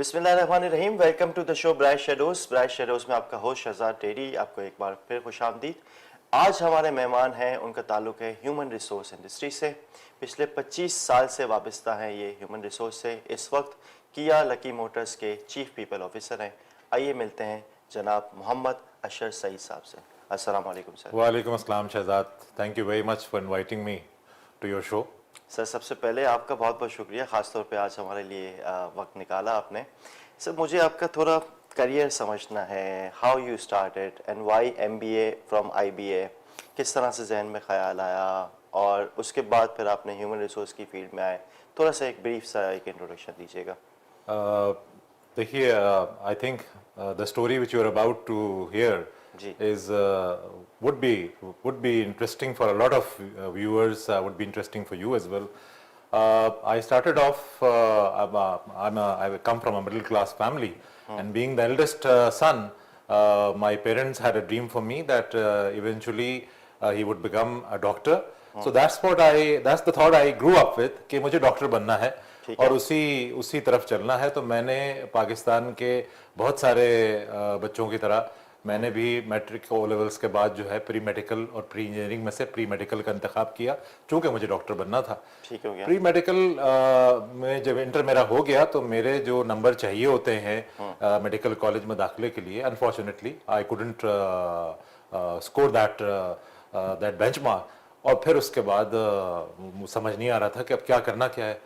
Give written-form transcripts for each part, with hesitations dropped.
बिस्मिल्लाहिर्रहमानिर्रहीम। Welcome to the show bright shadows. Bright shadows में आपका होस्ट शहजाद टेरी, आपको एक बार फिर खुशामदीद। आज हमारे मेहमान हैं, उनका ताल्लुक है ह्यूमन रिसोर्स इंडस्ट्री से। पिछले 25 साल से वाबस्ता हैं ये ह्यूमन रिसोर्स से। इस वक्त किया लकी मोटर्स के चीफ पीपल ऑफिसर हैं। आइए मिलते हैं जनाब मोहम्मद अशर सईद साहब से। अस्सलाम वालेकुम सर। वालेकुम अस्सलाम Shahzad, thank you very much for inviting me to your show. Sir सबसे पहले आपका बहुत बहुत शुक्रिया, ख़ासतौर पे आज हमारे लिए वक्त निकाला आपने। सर मुझे आपका थोड़ा करियर समझना है, how you started and why MBA from IBA, किस तरह से जहन में ख्याल आया और उसके बाद फिर आपने ह्यूमन रिसोर्स की फील्ड में आए। थोड़ा सा एक ब्रीफ सा एक इंट्रोडक्शन दीजिएगा। देखिए, I think the story which you are about to hear is would be interesting for a lot of viewers, would be interesting for you as well. I started off, I come from a middle class family, and being the eldest son, my parents had a dream for me that eventually he would become a doctor. So that's the thought I grew up with कि मुझे doctor बनना है और उसी तरफ चलना है। तो मैंने पाकिस्तान के बहुत सारे बच्चों की तरह मैंने भी मैट्रिक ओ लेवल्स के बाद जो है प्री मेडिकल और प्री इंजीनियरिंग में से प्री मेडिकल का इंतखाब किया, चूंकि मुझे डॉक्टर बनना था। ठीक हो गया। प्री मेडिकल में जब इंटर मेरा हो गया तो मेरे जो नंबर चाहिए होते हैं मेडिकल कॉलेज में दाखिले के लिए, unfortunately I couldn't score that benchmark. और फिर उसके बाद समझ नहीं आ रहा था कि अब क्या करना क्या है।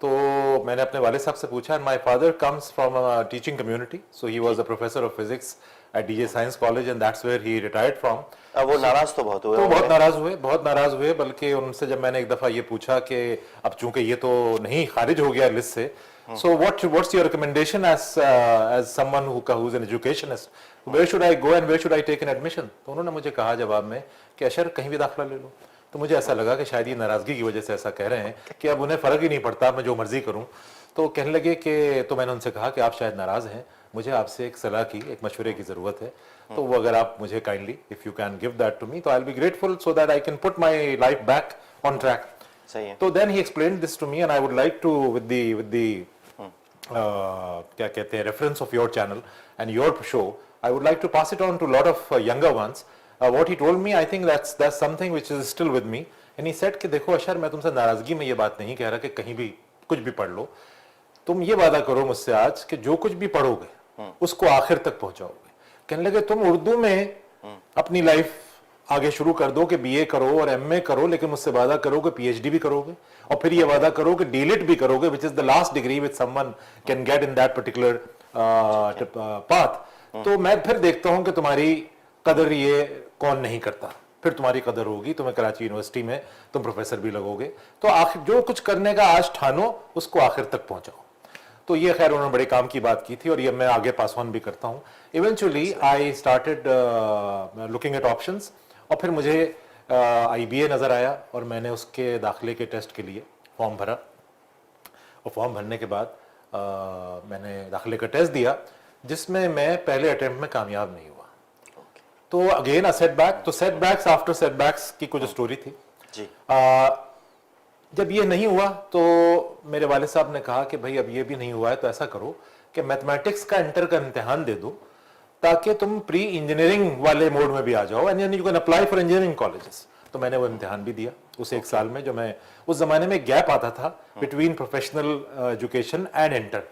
तो मैंने अपने वाले साहब से पूछा, and my father comes from a teaching community, so he was a professor of physics at DJ Science College and that's where he retired from. वो नाराज तो बहुत हुए, तो बहुत नाराज हुए। बल्कि उनसे जब मैंने एक दफा ये पूछा कि अब चूंकि ये तो नहीं खारिज हो गया लिस्ट से, so what's your recommendation as someone who's an educationist, where should I go and where should I take an admission? तो उन्होंने मुझे कहा जवाब में कि अशर कहीं भी दाखिला ले लो। तो मुझे ऐसा लगा कि शायद ये नाराजगी की वजह से ऐसा कह रहे हैं कि अब उन्हें फर्क ही नहीं पड़ता, मैं जो मर्जी करूं। तो कहने लगे कि, तो मैंने उनसे कहा कि आप शायद नाराज हैं, मुझे आपसे एक सलाह की, एक मशवरे की जरूरत है। तो वो अगर आप मुझे kindly if you can give that to me, तो I will be grateful so that I can put my life back on track. सही है। तो then he explained this to me and I would like to with the क्या कहते हैं reference of your channel and your show, I would like to pass it on to lot of younger ones. What he told me, I think that's something which is still with me. And he said कि देखो अशर, मैं तुमसे नाराजगी में ये बात नहीं कह रहा कि कहीं भी कुछ भी पढ़ लो, तुम ये वादा करो मुझसे आज कि जो कुछ भी पढ़ोगे उसको आखिर तक पहुंचाओगे। कहने लगे तुम उर्दू में अपनी लाइफ आगे शुरू कर दो कि बीए करो और एमए करो, लेकिन मुझसे वादा करो कि पीएचडी भी करोगे और फिर ये वादा करो कि डीलिट भी करोगे, which is the last degree which someone can get in that particular path. तो मैं फिर देखता हूं कि तुम्हारी कदर ये कौन नहीं करता, फिर तुम्हारी कदर होगी, तुम्हें कराची यूनिवर्सिटी में तुम प्रोफेसर भी लगोगे। तो आखिर जो कुछ करने का आज ठानो उसको आखिर तक पहुंचाओ। तो ये खैर उन्होंने बड़े काम की बात की थी और ये मैं आगे पास ऑन भी करता हूँ। Eventually I started looking at options और फिर मुझे आईबीए नज़र आया और मैंने उसके दाखिले के टेस्ट के लिए फॉर्म भरा और फॉर्म भरने के बाद मैंने दाखिले का टेस्ट दिया, जिसमें मैं पहले अटेम्प्ट में कामयाब नहीं हुआ। तो अगेन अ सेटबैक। तो सेटबैक्स आफ्टर सेटबैक्स की कुछ स्टोरी थी जी। जब ये नहीं हुआ तो मेरे वाले साहब ने कहा कि भाई अब ये भी नहीं हुआ है तो ऐसा करो कि मैथमेटिक्स का इंटर का इम्तिहान दे दो ताकि तुम प्री इंजीनियरिंग वाले मोड में भी आ जाओ and you can apply for engineering colleges. तो मैंने वो इम्तिहान भी दिया उस एक साल में, जो मैं उस जमाने में गैप आता था between professional education and inter.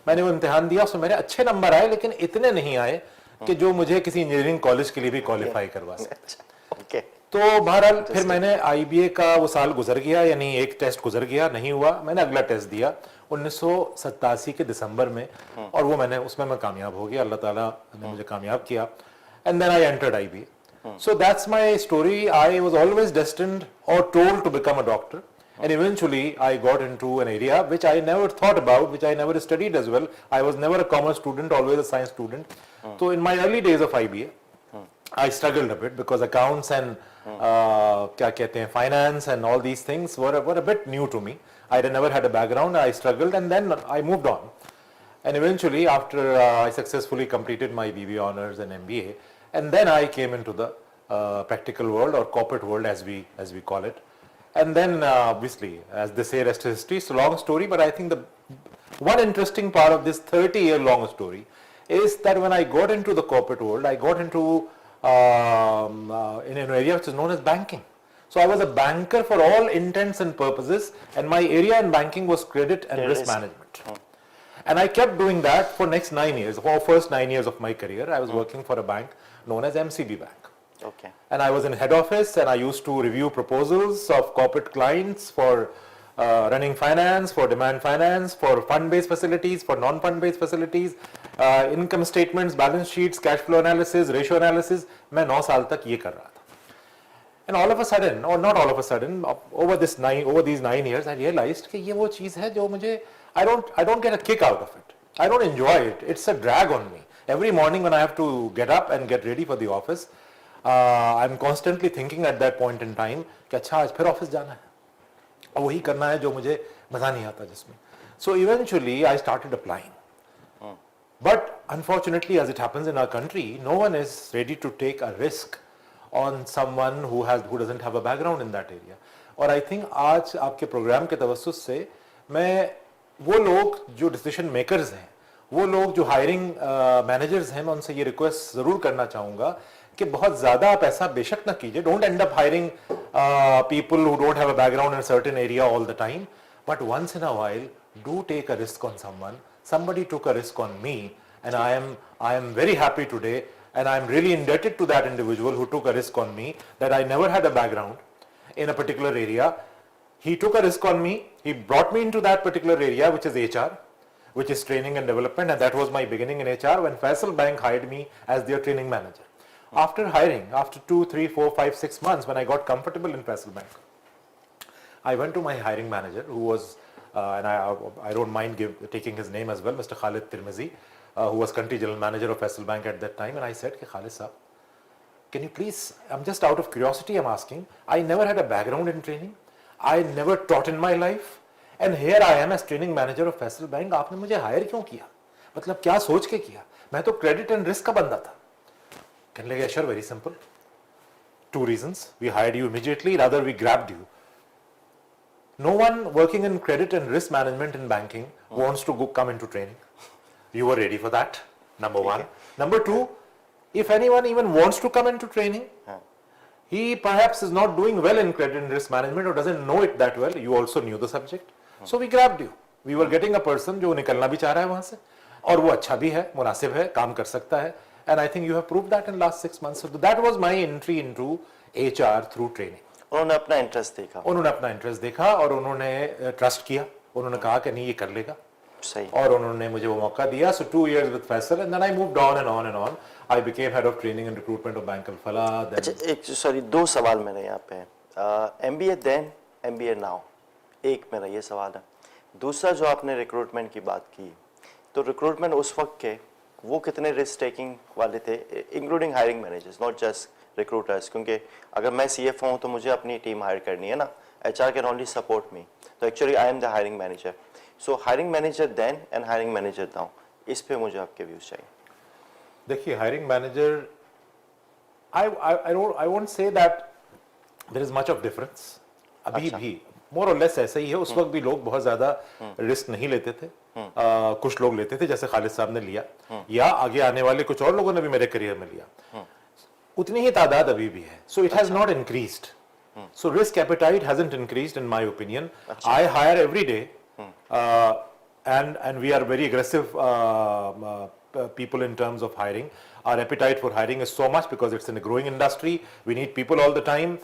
मैंने वो इम्तिहान दिया, उसमें मेरे अच्छे नंबर आए लेकिन इतने नहीं आए कि जो मुझे किसी इंजीनियरिंग कॉलेज के लिए भी क्वालिफाई करवा सके। तो बहरहाल फिर मैंने आईबीए का वो साल गुजर गया, यानी एक टेस्ट गुजर गया, नहीं हुआ। मैंने अगला टेस्ट दिया 1987 के दिसंबर में और वो उसमें मैं कामयाब हो गया, अल्लाह ताला ने मुझे कामयाब किया। And then I entered IBA. So that's my story. I was always destined or told to become a doctor, and eventually I got into an area which I never thought about, which I never studied as well. I was never a commerce student, always a science student. So in my early days of IBA, I struggled a bit because accounts and क्या कहते हैं finance and all these things were a bit new to me. I never had a background. I struggled, and then I moved on. And eventually, after I successfully completed my BBA honors and MBA, and then I came into the practical world or corporate world as we call it. And then obviously, as they say, rest is history. It's a long story, but I think one interesting part of this 30-year long story is that when I got into the corporate world, I got into in an area which is known as banking. So I was a banker for all intents and purposes, and my area in banking was credit and risk management. And I kept doing that for next 9 years. For first 9 years of my career, I was working for a bank known as MCB Bank. Okay. And I was in head office, and I used to review proposals of corporate clients for running finance, for demand finance, for fund-based facilities, for non-fund-based facilities, income statements, balance sheets, cash flow analysis, ratio analysis. मैं 9 साल तक ये कर रहा था. And all of a sudden, or not all of a sudden, over these 9 years, I realized कि ये वो चीज़ है जो मुझे I don't get a kick out of it. I don't enjoy it. It's a drag on me. Every morning when I have to get up and get ready for the office, I'm constantly thinking at that point in time कि अच्छा आज फिर office जाना है और वही करना है जो मुझे मजा नहीं आता जिसमें. So eventually I started applying. But unfortunately, as it happens in our country, no one is ready to take a risk on someone who doesn't have a background in that area. और I think आज आपके programme के तवस्सुस से मैं वो लोग जो decision makers हैं, वो लोग जो हायरिंग मैनेजर्स हैं, मैं उनसे ये रिक्वेस्ट जरूर करना चाहूँगा कि बहुत ज़्यादा आप ऐसा बेशक ना कीजिए. Don't and up hiring people who don't have a background in a certain area all the time, but once in a while do take a risk on someone. Somebody took a risk on me, and I am very happy today, and I am really indebted to that individual who took a risk on me, that I never had a background in a particular area. He took a risk on me. He brought me into that particular area, which is HR, which is training and development, and that was my beginning in HR when Faisal Bank hired me as their training manager. After hiring, after 2, 3, 4, 5, 6 months, when I got comfortable in Faisal Bank, I went to my hiring manager, who was, and I don't mind taking his name as well, Mr. Khalid Tirmizi, who was country general manager of Faisal Bank at that time, and I said, Khalid sir, can you please, I'm just out of curiosity, I'm asking, I never had a background in training, I never taught in my life, and here I am as training manager of Faisal Bank, आपने मुझे hire क्यों किया? मतलब क्या सोच के किया? मैं तो credit and risk का बंदा था. कहने लगे, sure, very simple. 2 reasons. We hired you immediately, rather we grabbed you. No one working in credit and risk management in banking wants to come into training. You were ready for that, number one. Number two, if anyone even wants to come into training, he perhaps is not doing well in credit and risk management or doesn't know it that well. You also knew the subject. So we grabbed you. We were getting a person जो निकलना भी चाह रहा है वहाँ से और वो अच्छा भी है, मुनासिब है, काम कर सकता है. And I think you have proved that in last 6 months. So that was my entry into HR through training. उन्होंने अपना इंटरेस्ट देखा. उन्होंने अपना इंटरेस्ट देखा और उन्होंने ट्रस्ट किया. उन्होंने कहा कि नहीं ये कर लेगा. सही. और उन्होंने मुझे वो मौका दिया. So 2 years with Faisal, and then I moved on and on and on. I became head of training and recruitment of Bank Al-Falah. अच्छा, एक सॉरी 2 सवाल मेरे यहाँ पे हैं. MBA then, MBA now. एक मेरा ये सवाल है. दूसरा जो आपने रिक्रूटमेंट की बात की, तो रिक्रूटमेंट उस वक्त के वो कितने रिस्क टेकिंग वाले थे, including hiring managers, not just recruiters, क्योंकि अगर मैं CFO हूँ तो मुझे अपनी टीम हायर करनी है ना. HR can only support me, तो actually I am the hiring manager. So hiring manager then and hiring manager now, इस पे मुझे आपके व्यूज चाहिए. देखिए, hiring manager, I won't say that there is much of difference. अभी भी मोर और लेस ऐसा ही है. उस वक्त भी लोग बहुत ज्यादा रिस्क नहीं लेते थे. कुछ लोग लेते थे, जैसे खालिद साहब ने लिया, या आगे आने वाले कुछ और लोगों ने भी मेरे करियर में लिया. उतनी ही तादाद अभी भी है. So it has not increased. So risk appetite hasn't increased in my opinion. I hire every day, and we are very aggressive people in terms of hiring. Our appetite for hiring is so much because it's in a growing industry. We need people all the time.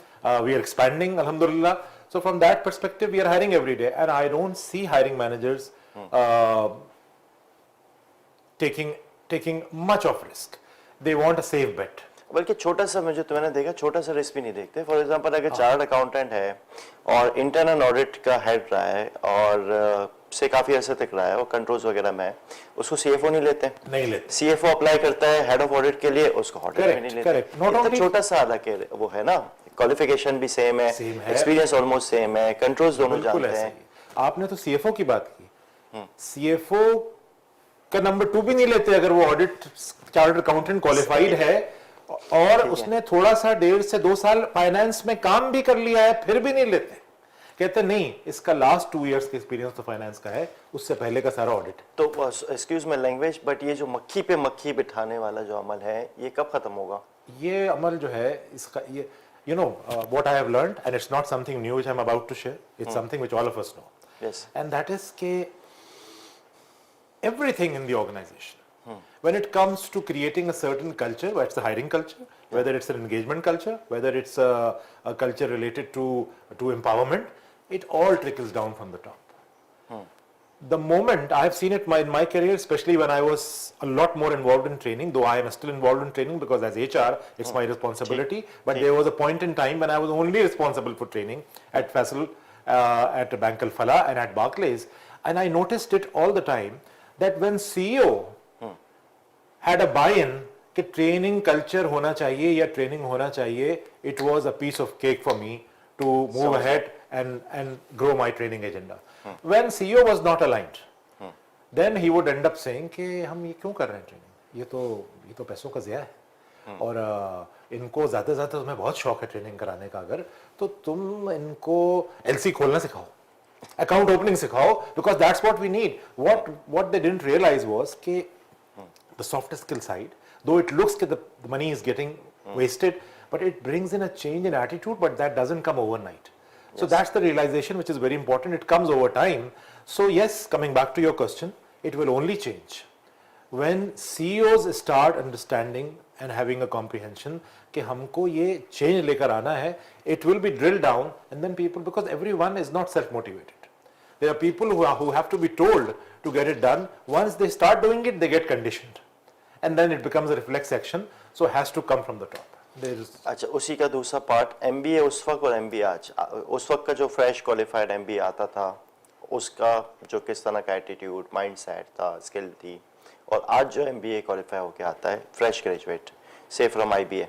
We are expanding, alhamdulillah. So from that perspective, we are hiring every day, and I don't see hiring managers taking much of risk. They want a safe bet. बल्कि छोटा सा, मुझे तो मैंने देखा छोटा सा risk भी नहीं देखते. फॉर एग्जांपल अगर चार्टर्ड अकाउंटेंट है और इंटरनल ऑडिट का हेड रहा है और से काफी अर्से तक रहा है और कंट्रोल्स वगैरह में, उसको CFO नहीं लेते. CFO अप्लाई करता है हेड ऑफ ऑडिट के लिए, उसको ऑडिट में नहीं लेते. इतना छोटा सा हालांकि वो है ना, क्वालिफिकेशन भी सेम है, एक्सपीरियंस ऑलमोस्ट सेम है, कंट्रोल्स दोनों जानते हैं. आपने तो CFO की बात की. CFO का नंबर 2 भी नहीं लेते अगर वो ऑडिट चार्टर्ड अकाउंटेंट क्वालिफाइड है और उसने थोड़ा सा 1.5 से 2 साल फाइनेंस में काम भी कर लिया है, फिर भी नहीं लेते. कहते नहीं, इसका लास्ट 2 इयर्स का एक्सपीरियंस तो फाइनेंस का है, उससे पहले का सारा ऑडिट। तो एक्सक्यूज माई लैंग्वेज, बट ये जो मक्खी पे मक्खी बिठाने वाला जो अमल है ये कब खत्म होगा? ये अमल जो है इसका, ये you know what I have learned, and it's not something new which I'm about to share, it's something which all of us know, Yes. and that is ke everything in the organization, when it comes to creating a certain culture, whether it's the hiring culture, whether it's an engagement culture, whether it's a culture related to empowerment, it all trickles down from the top. The moment I have seen it in my career, especially when I was a lot more involved in training, though I am still involved in training because as HR it's my responsibility, but there was a point in time when I was only responsible for training at Faisal, at Bank Al Falah and at Barclays, and I noticed it all the time that when CEO had a buy-in कि training culture होना चाहिए या training होना चाहिए, it was a piece of cake for me to move ahead and grow my training agenda. When CEO was not aligned, then he would end up saying कि हम ये क्यों कर रहे हैं ट्रेनिंग, ये तो पैसों का ज़िया है, और इनको ज़्यादा तुम्हें बहुत शौक है ट्रेनिंग कराने का, अगर तो तुम इनको LC खोलना सिखाओ, अकाउंट ओपनिंग सिखाओ, because that's what we need. What they didn't realize was कि the soft skill side, though it looks that the money is getting wasted, but it brings in a change in attitude, but that doesn't come overnight. So that's the realization which is very important. It comes over time. So yes, coming back to your question, it will only change when CEOs start understanding and having a comprehension कि हमको ये change लेकर आना है. It will be drilled down, and then people, because everyone is not self-motivated. There are people who have to be told to get it done. Once they start doing it, they get conditioned, and then it becomes a reflex action. So it has to come from the top. अच्छा, उसी का दूसरा part, MBA उस वक्त और MBA आज, उस वक्त का जो फ्रेश क्वालिफाइड MBA आता था उसका जो किस तरह का एटीट्यूड, माइंडसेट था, स्किल थी, और आज जो MBA क्वालिफाई होके आता है फ्रेश ग्रेजुएट से फ्रॉम IBA,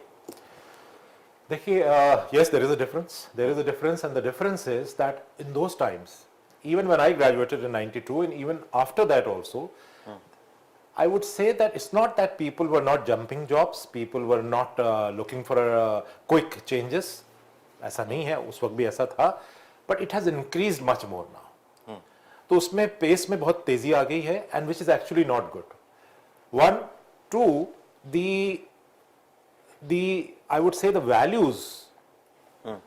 देखिए, yes, there is a difference, and the difference is that in those times, even when I graduated in 92 and even after that also, I would say that it's not that people were not jumping jobs, people were not looking for quick changes. ऐसा नहीं है, उस वक्त भी ऐसा था, but it has increased much more now. तो उसमें पेस में बहुत तेजी आ गई है, and which is actually not good. 1, 2, I would say the values,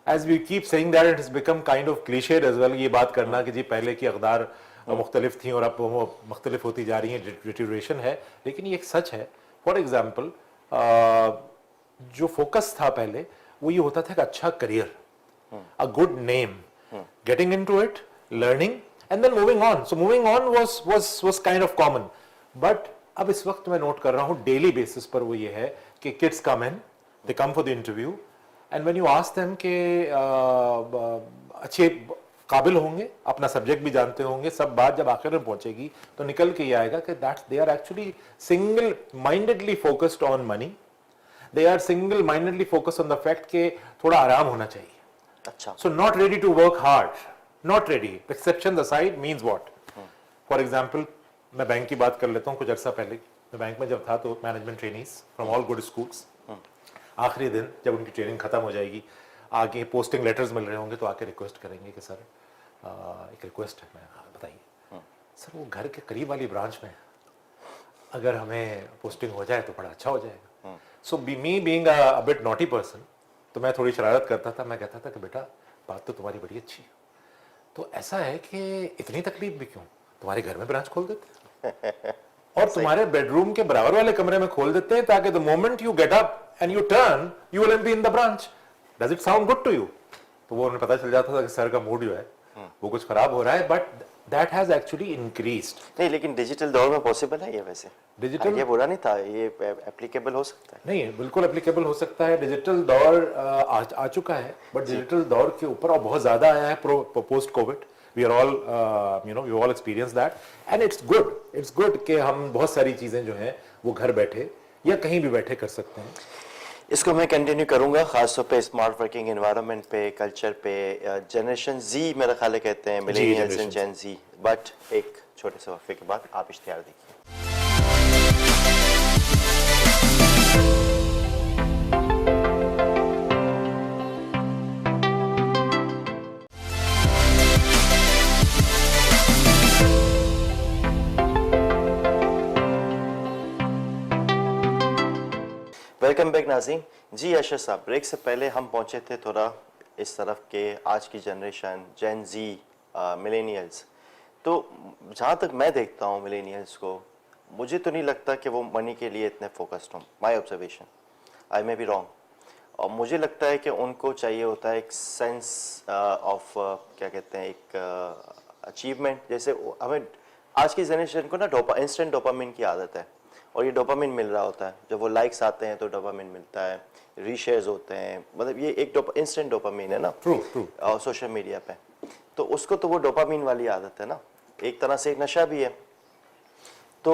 as we keep saying that, it has become kind of cliched as well, ये बात करना कि जी पहले की अक़दार मुख्तलिफ थी और अब वो मुख्तलिफ होती जा रही हैं, डिटोरेशन है, लेकिन ये एक सच है. फॉर एग्जाम्पल, जो फोकस था पहले वो ये होता था कि अच्छा career, a good name, getting into it, learning and then moving on. So moving on was kind of common. But अब इस वक्त मैं नोट कर रहा हूँ डेली बेसिस पर वो ये है कि kids come in, they come for the interview, and when you ask them कि अच्छे काबिल होंगे, अपना सब्जेक्ट भी जानते होंगे, सब बात जब आखिर में पहुंचेगी तो निकल के ये आएगा कि that's they are actually single mindedly focused on money, they are single mindedly focused on the fact कि थोड़ा आराम होना चाहिए. अच्छा, so not ready to work hard, not ready. Exception aside means what? For example, मैं bank की बात कर लेता हूँ. कुछ अर्सा पहले मैं बैंक में जब था तो management trainees from all good schools, आखिरी दिन जब उनकी ट्रेनिंग खत्म हो जाएगी, आगे पोस्टिंग लेटर्स मिल रहे होंगे तो आके रिक्वेस्ट करेंगे कि सर एक रिक्वेस्ट है, मैं बताइए सर, वो घर के करीब वाली ब्रांच में अगर हमें पोस्टिंग हो जाए तो बड़ा अच्छा हो जाएगा. So me being a bit naughty person, तो मैं थोड़ी शरारत करता था. मैं कहता था कि बेटा बात तो तुम्हारी बड़ी अच्छी है, तो ऐसा है कि इतनी तकलीफ भी क्यों, तुम्हारे घर में ब्रांच खोल देते और तुम्हारे बेडरूम के बराबर वाले कमरे में खोल देते हैं, ताकि the moment you get up and you turn you will be in the branch. Does it sound good to you? तो वो उन्हें पता चल जाता था कि सर का मूड जो है वो कुछ खराब हो रहा है, but that has actually increased. नहीं, लेकिन डिजिटल दौर में पॉसिबल है ये. वैसे डिजिटल ये बुरा नहीं था, ये एप्लीकेबल हो सकता है. नहीं, बिल्कुल एप्लीकेबल हो सकता है. डिजिटल दौर आ चुका है, बट डिजिटल दौर के ऊपर और बहुत ज्यादा आया है post COVID. We are all we all experience that, and it's good कि हम बहुत सारी चीजें जो हैं वो घर बैठे या कहीं भी बैठे कर सकते हैं. इसको मैं कंटिन्यू करूंगा, खासतौर पे स्मार्ट वर्किंग एनवायरनमेंट पे, कल्चर पे. जनरेशन जी मेरा ख्याल है कहते हैं, millennials and gen Z. But एक छोटे से वक्फे के बाद आप इश्तिहार देखिए. नाज़ीम जी। अशर साहब, ब्रेक से पहले हम पहुंचे थे थोड़ा इस तरफ के आज की जनरेशन जेन जी मिलेनियल्स, तो जहाँ तक मैं देखता हूँ मिलेनियल्स को, मुझे तो नहीं लगता कि वो मनी के लिए इतने फोकस्ड हों। My observation, I may be wrong. और मुझे लगता है कि उनको चाहिए होता है एक सेंस ऑफ क्या कहते हैं, एक अचीवमेंट। जैसे हमें आज की जनरेशन को ना इंस्टेंट डोपामिन की आदत है, और ये डोपामिन मिल रहा होता है। जब वो लाइक्स आते हैं तो डोपामिन मिलता है, रीशेयर्स होते हैं, मतलब ये एक इंस्टेंट डोपामिन है ना ट्रू सोशल मीडिया पे। तो उसको तो वो डोपामिन वाली आदत है ना, एक तरह से एक नशा भी है। तो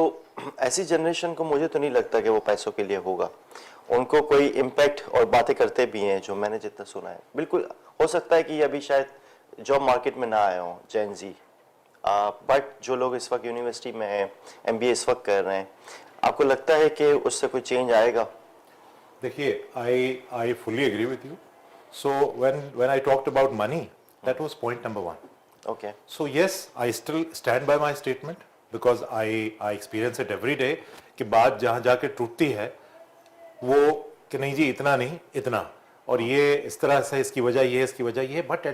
ऐसी जनरेशन को मुझे तो नहीं लगता कि वो पैसों के लिए होगा। उनको कोई इम्पैक्ट, और बातें करते भी हैं जो मैंने जितना सुना है, बिल्कुल हो सकता है कि ये अभी शायद जॉब मार्केट में ना आए हों जेन जी, बट जो लोग इस वक्त यूनिवर्सिटी में हैं, एमबीए इस वक्त कर रहे हैं, आपको लगता है कि उससे कोई चेंज आएगा? देखिए, आई fully agree with you. So when I talked about money, that was point number one. Okay. So yes, I still stand by my statement because I experience it every day कि बात जहाँ जाके टूटती है वो कि नहीं जी इतना नहीं इतना, और ये इस तरह से इसकी वजह ये, इसकी वजह ये, but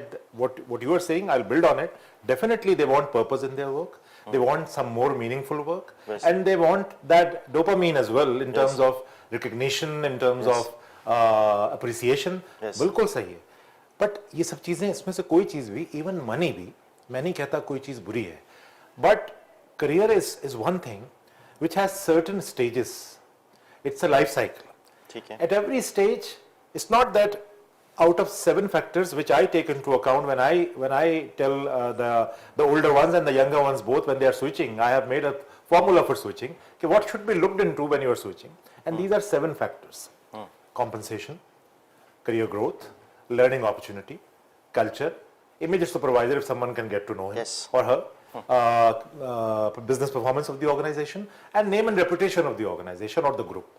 what you are saying, I'll build on it. Definitely they want purpose in their work. They want some more meaningful work, Yes. and they want that dopamine as well in terms of recognition, in terms Yes. of appreciation. Yes. बिल्कुल सही है, but ये सब चीजें, इसमें से कोई चीज भी, इवन मनी भी, मैं नहीं कहता कोई चीज बुरी है, but career is one thing which has certain stages. It's a life cycle. ठीक है। At every stage, it's not that out of 7 factors which I take into account when I tell the older ones and the younger ones both when they are switching, I have made a formula for switching. Okay, what should be looked into when you are switching? And these are 7 factors: compensation, career growth, learning opportunity, culture, immediate supervisor if someone can get to know him Yes. or her, business performance of the organization, and name and reputation of the organization or the group.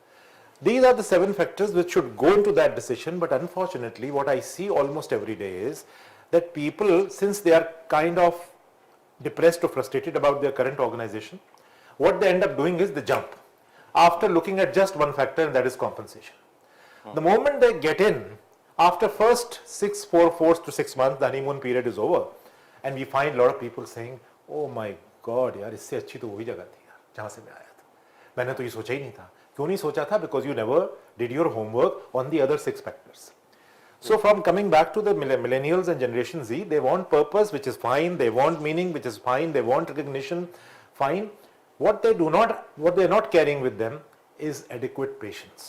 These are the 7 factors which should go into that decision, but unfortunately what I see almost every day is that people, since they are kind of depressed or frustrated about their current organization, what they end up doing is they jump after looking at just one factor, and that is compensation. The moment they get in, after first 4 to 6 months, the honeymoon period is over, and we find a lot of people saying, oh my god यार, इससे अच्छी तो वही जगह थी यार जहाँ से मैं आया था, मैंने तो ये सोचा ही नहीं था. क्यों नहीं सोचा था? Because you never did your homework on the other 6 factors. So from coming back to the millennials and Generation Z, they want purpose, which is fine. They want meaning, which is fine. They want recognition, fine. What they're not carrying with them is adequate patience.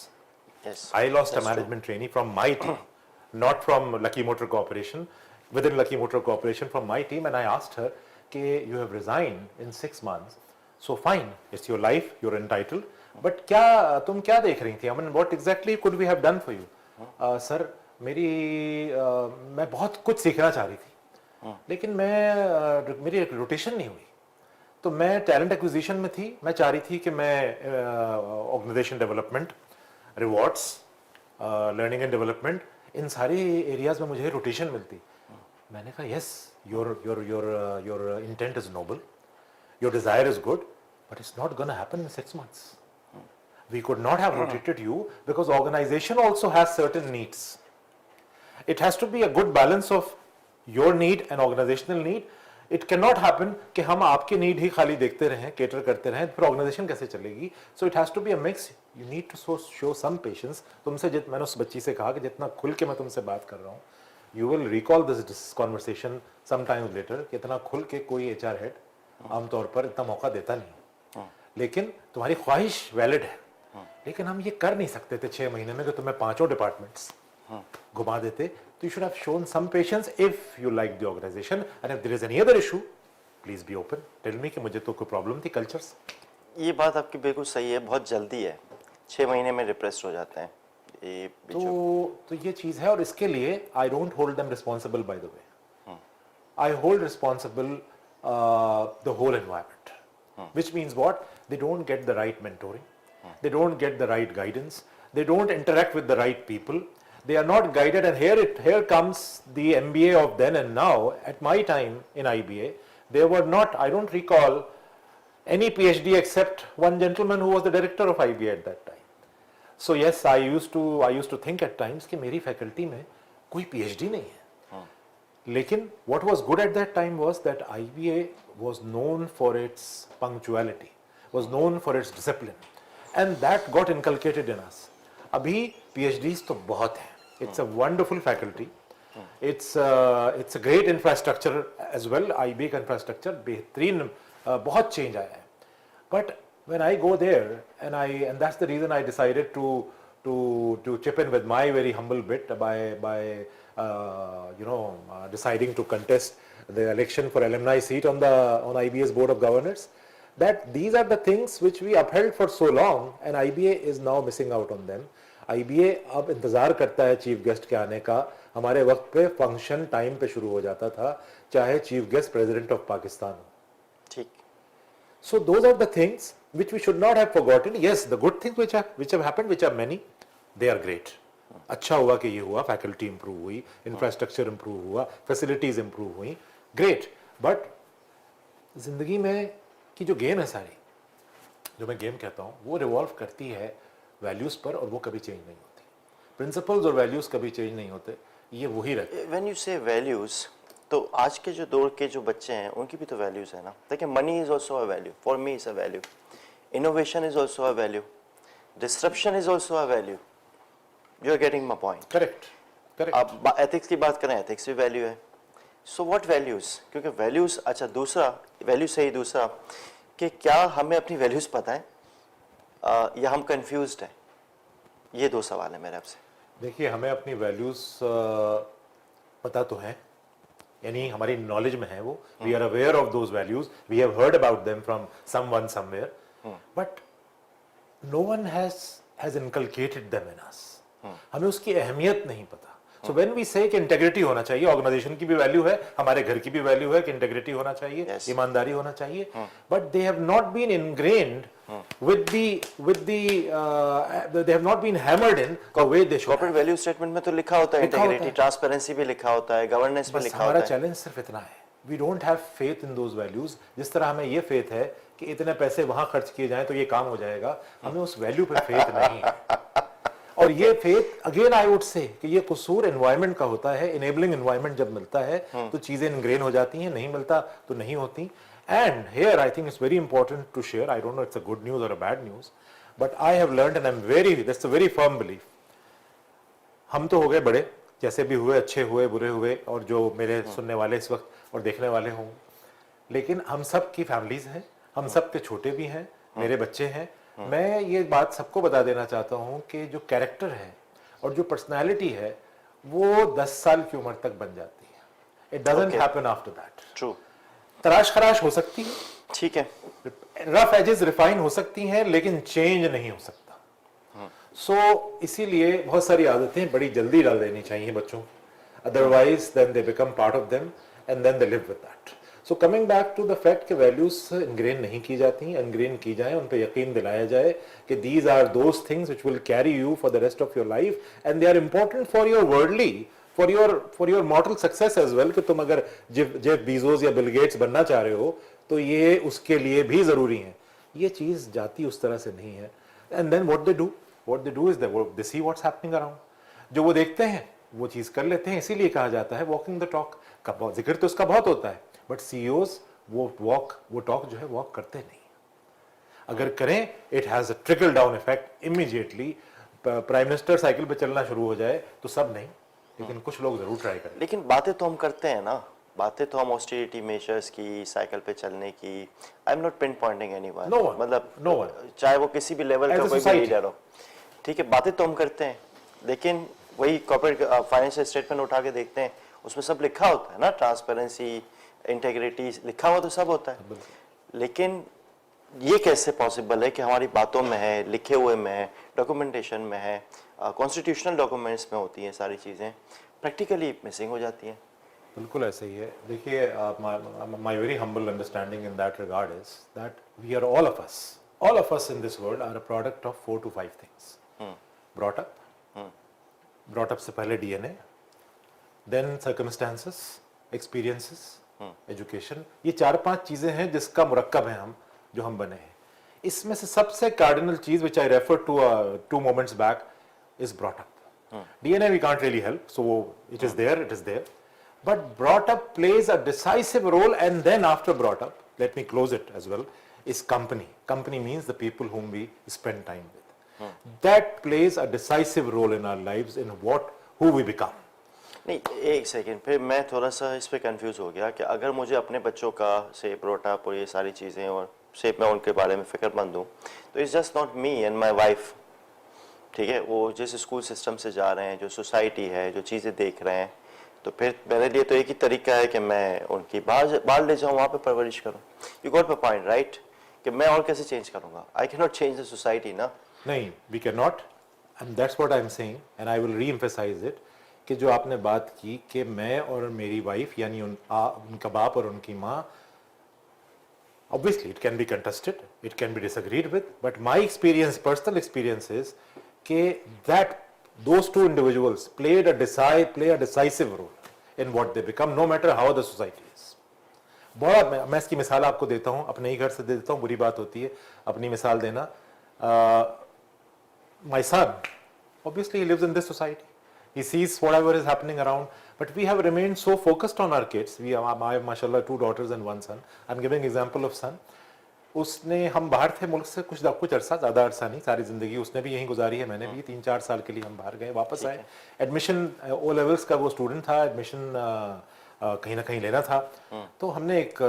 Yes. I lost a That's true. management trainee from my team, not from Lucky Motor Corporation, within Lucky Motor Corporation, from my team, and I asked her, "Okay, you have resigned in 6 months, so fine, it's your life, you're entitled, but तुम क्या देख रही थी? I mean, what exactly could we have done for you?" Sir, मैं बहुत कुछ सीखना चाह रही थी, लेकिन मेरी रोटेशन नहीं हुई. तो मैं टैलेंट एक्विजिशन में थी, मैं चाह रही थी कि मैं organisation development, rewards, learning and development, इन सारी एरियाज में मुझे रोटेशन मिलती. मैंने कहा yes, your intent is noble, your desire is good, but it's not gonna happen in 6 months. We could not have rotated you because organization also has certain needs. It has to be a good balance of your need and organizational need. It cannot happen कि हम आपके need ही खाली देखते रहें, cater करते रहें, फिर organisation कैसे चलेगी? So it has to be a mix. You need to show some patience. मैंने उस बच्ची से कहा कि जितना खुल के मैं तुमसे बात कर रहा हूँ, you will recall this conversation sometime later, कि इतना खुल के कोई HR head आमतौर पर इतना मौका देता नहीं. लेकिन तुम्हारी ख्वाहिश वैलिड है, लेकिन हम ये कर नहीं सकते थे 6 महीने में कि तुम्हें 5 डिपार्टमेंट्स घुमा देते. तो you should have shown some patience if you like the organization, and if there is any other issue, please be open. Tell me कि मुझे तो कोई प्रॉब्लम थी कल्चर से. ये बात आपकी बिल्कुल सही है, बहुत जल्दी है, 6 महीने में डिप्रेस हो जाते हैं ये तो ये चीज है, और इसके लिए I don't hold them responsible, by the way. I hold responsible the whole environment, which means what? They don't get the right mentoring, they don't get the right guidance, they don't interact with the right people, they are not guided. And here comes the MBA of then and now. At my time in IBA, there were not, I don't recall any PhD except one gentleman who was the director of IBA at that time. So yes I used to think at times कि मेरी faculty में कोई PhD नहीं है, लेकिन what was good at that time was that IBA was known for its punctuality, was known for its discipline, and that got inculcated in us. अभी PhDs तो बहुत हैं. It's a wonderful faculty. It's a great infrastructure as well. IBA का infrastructure बेहतरीन, बहुत change आया है. But when I go there and that's the reason I decided to chip in with my very humble bit by deciding to contest the election for alumni seat on IBA's board of governors, that these are the things which we upheld for so long and IBA is now missing out on them. IBA अब इंतजार करता है chief guest के आने का. हमारे वक्त पे फंक्शन टाइम पे शुरू हो जाता था, चाहे chief guest president of Pakistan हो. ठीक. So those are the things which we should not have forgotten. Yes, the good things which have happened, which are many, they are great. अच्छा हुआ कि ये हुआ, फैकल्टी इंप्रूव हुई, इंफ्रास्ट्रक्चर इंप्रूव हुआ, facilities improve हुई, ग्रेट. बट जिंदगी में की जो गेम है सारी, जो मैं गेम कहता हूँ, वो रिवॉल्व करती है वैल्यूज पर और वो कभी चेंज नहीं होती. प्रिंसिपल्स और वैल्यूज कभी चेंज नहीं होते, ये वही रहते. व्हेन यू से वैल्यूज, तो आज के जो दौर के जो बच्चे हैं उनकी भी तो वैल्यूज है ना. देखिए, money is also a value, for me is a value, innovation is also a value, disruption is also a value. You are getting my point. Correct. अब एथिक्स की बात करें, एथिक्स भी वैल्यू है. सो व्हाट वैल्यूज, क्योंकि values, अच्छा दूसरा value से ही दूसरा कि क्या हमें अपनी वैल्यूज पता है या हम कंफ्यूज्ड हैं. ये दो सवाल है मेरे आपसे. देखिए, हमें अपनी वैल्यूज पता तो है, यानी हमारी नॉलेज में है वो. We are aware of those values, we have heard about them from someone somewhere, but no one has inculcated them in us. हमें उसकी अहमियत नहीं पता. सो व्हेन वी से कि इंटेग्रिटी होना चाहिए, ऑर्गेनाइजेशन की भी वैल्यू है, हमारे घर की भी वैल्यू है कि इंटेग्रिटी होना चाहिए, Yes. ईमानदारी होना चाहिए, but they have not been ingrained they have not been hammered in the way they should. Corporate value statement में तो लिखा होता है, लिखा होता इंटीग्रिटी, है. ट्रांसपेरेंसी भी लिखा होता है, गवर्नेंस भी बस लिखा हमारा होता है. चैलेंज सिर्फ इतना है, we don't have faith in those values. जिस तरह हमें ये फेथ है कि इतने पैसे वहां खर्च किए जाएं तो ये काम हो जाएगा, हमें उस वैल्यू पे फेथ नहीं है. और ये फेथ, अगेन आई वुड से, कि ये कसूर एनवायरनमेंट का होता है. इनेबलिंग एनवायरनमेंट जब मिलता है तो चीजें इनग्रेन हो जाती हैं, नहीं मिलता तो नहीं होती. And here I think it's very important to share, I don't know it's a good news or a bad news, but I have learned and I am very, that's a very firm belief. हम तो हो गए बड़े, जैसे भी हुए, अच्छे हुए, बुरे हुए, और जो मेरे सुनने वाले इस वक्त और देखने वाले हों, लेकिन हम सब की फैमिलीज हैं, हम सब के छोटे भी हैं, मेरे बच्चे हैं. मैं ये बात सबको बता देना चाहता हूँ कि जो कैरेक्टर है और जो पर्सनैलिटी है वो 10 साल की उम्र तक बन जाती है. It doesn't happen after that. True. तराश खराश हो सकती है, ठीक है, रफ एजेस रिफाइन हो सकती हैं, लेकिन चेंज नहीं हो सकता. सो इसीलिए बहुत सारी आदतें बड़ी जल्दी डाल देनी चाहिए बच्चों, otherwise then they become part of them and then they live with that. So coming back to the fact कि वैल्यूज इनग्रेन नहीं की जाती, इनग्रेन की जाए, उन पे यकीन दिलाया जाए कि these are those things which will carry you for the rest of your life and they are important for your worldly, for your moral success as well. कि तुम अगर जेफ बीजोस या बिल गेट्स बनना चाह रहे हो तो ये उसके लिए भी जरूरी है. ये चीज जाती उस तरह से नहीं है. And then what they do is they see what's happening around. जो वो देखते हैं वो चीज कर लेते हैं. इसीलिए कहा जाता है वॉकिंग द टॉक का जिक्र तो उसका बहुत होता है, बट सीईओज वो टॉक जो है वॉक करते नहीं. अगर करें, it has a trickle down effect immediately. Prime minister cycle पे चलना शुरू हो जाए तो सब नहीं, लेकिन कुछ लोग जरूर ट्राई करें. लेकिन बातें तो हम करते हैं ना, बातें तो हम ऑस्टेरिटी मेजर्स की, साइकिल पे चलने की. I am not pinpointing anyone, No one. मतलब No one. चाहे वो किसी भी लेवल As का a कोई भी society. लीडर हो, ठीक है, बातें तो हम करते हैं, लेकिन वही कॉर्पोरेट फाइनेंशियल स्टेटमेंट उठा के देखते हैं, उसमें सब लिखा होता है ना, ट्रांसपेरेंसी, इंटेग्रिटी, लिखा हुआ तो सब होता है. लेकिन ये कैसे पॉसिबल है कि हमारी बातों में है, लिखे हुए में है, डॉक्यूमेंटेशन में है, कॉन्स्टिट्यूशनल डॉक्यूमेंट्स में होती हैं सारी चीज़ें, प्रैक्टिकली मिसिंग हो जाती हैं. बिल्कुल ऐसे ही है. देखिए, my very humble understanding in that regard is that we are all of us in this world are a product of 4 to 5 things. Brought up से पहले DNA, then circumstances, experiences, education. ये 4-5 चीजें हैं जिसका मुरक्कब है हम, जो हम बने हैं. इसमें से सबसे कार्डिनल चीज which I refer to 2 moments back is brought up. DNA we can't really help, so it is there. But brought up plays a decisive role, and then after brought up, let me close it as well, is company. Company means the people whom we spend time with. That plays a decisive role in our lives in who we become. नहीं, एक second, फिर मैं थोड़ा सा इस पे confuse हो गया कि अगर मुझे अपने बच्चों का से ब्रोटअप और ये सारी चीज़ें और से मैं उनके बारे में फिक्रमंद हूँ, तो it's just not me and my wife, ठीक है, वो जिस स्कूल सिस्टम से जा रहे हैं, जो सोसाइटी है, जो चीज़ें देख रहे हैं, तो फिर मेरे लिए तो एक ही तरीका है कि मैं उनकी बाहर ले जाऊँ, वहाँ पे परवरिश करूँ. You got my point right, कि मैं और कैसे चेंज करूँगा? I can not change the society ना. नहीं, we can not, and that's what I am saying, and I will re emphasise it, कि जो आपने बात की कि मैं और मेरी वाइफ यानी उनका बाप और उनकी माँ, obviously it can be contested, it can be disagreed with, but my experience, personal experience is that those two individuals play a decisive role in what they become, no matter how the society is. बहुत मैं इसकी मिसाल आपको देता हूँ, अपने ही घर से देता हूँ, बुरी बात होती है अपनी मिसाल देना. My son, obviously he lives in this society, he sees whatever is happening around, but we have remained so focused on our kids. I have mashallah 2 daughters and 1 son. I'm giving example of son. उसने, हम बाहर थे मुल्क से कुछ अरसा, ज़्यादा अरसा नहीं, सारी ज़िंदगी उसने भी यहीं गुजारी है, मैंने भी 3-4 साल के लिए हम बाहर गए, वापस आए. एडमिशन ओ लेवल्स का वो स्टूडेंट था, एडमिशन कहीं ना कहीं लेना था, तो हमने एक